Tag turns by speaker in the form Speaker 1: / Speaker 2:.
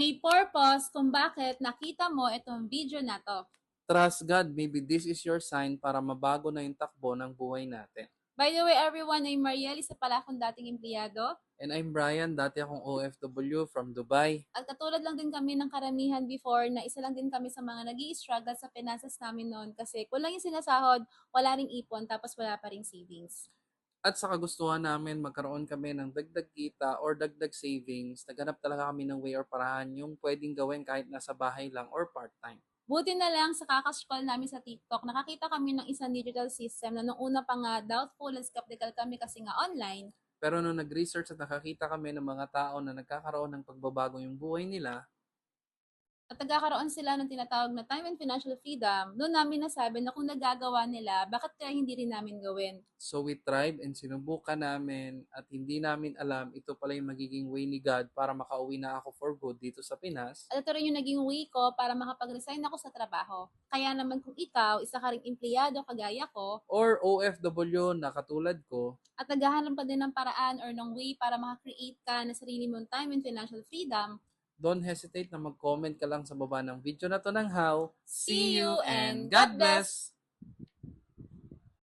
Speaker 1: May purpose kung bakit nakita mo itong video na 'to.
Speaker 2: Trust God, maybe this is your sign para mabago na yung takbo ng buhay natin.
Speaker 1: By the way, everyone, I'm Mariel, isa pala akong dating empleyado.
Speaker 2: And I'm Brian, dati akong OFW from Dubai.
Speaker 1: At katulad lang din kami ng karamihan before na isa lang din kami sa mga nag-i-struggle sa finances namin noon kasi kulang yung sinasahod, wala ring ipon, tapos wala pa ring savings.
Speaker 2: At sa kagustuhan namin, magkaroon kami ng dagdag kita or dagdag savings. Naghanap talaga kami ng way or paraan yung pwedeng gawin kahit nasa bahay lang or part-time.
Speaker 1: Buti na lang sa kaka-scroll namin sa TikTok, nakakita kami ng isang digital system na nung una pa nga doubtful and skeptical kami kasi nga online.
Speaker 2: Pero nung nag-research at nakakita kami ng mga tao na nagkakaroon ng pagbabago yung buhay nila,
Speaker 1: At nagkakaroon sila ng tinatawag na time and financial freedom, doon namin nasabi na kung nagagawa nila, bakit kaya hindi rin namin gawin?
Speaker 2: so we tried and sinubukan namin at hindi namin alam ito pala yung magiging way ni God para makauwi na ako for good dito sa Pinas.
Speaker 1: At ito rin yung naging way ko para makapag-resign ako sa trabaho. Kaya naman kung ikaw, isa ka ring empleyado kagaya ko,
Speaker 2: Or OFW na katulad ko,
Speaker 1: at naghahanap pa din ng paraan or ng way para makakreate ka na sarili mong time and financial freedom,
Speaker 2: don't hesitate na mag-comment ka lang sa baba ng video na to ng how.
Speaker 1: see you and
Speaker 2: God
Speaker 1: God bless!
Speaker 2: bless!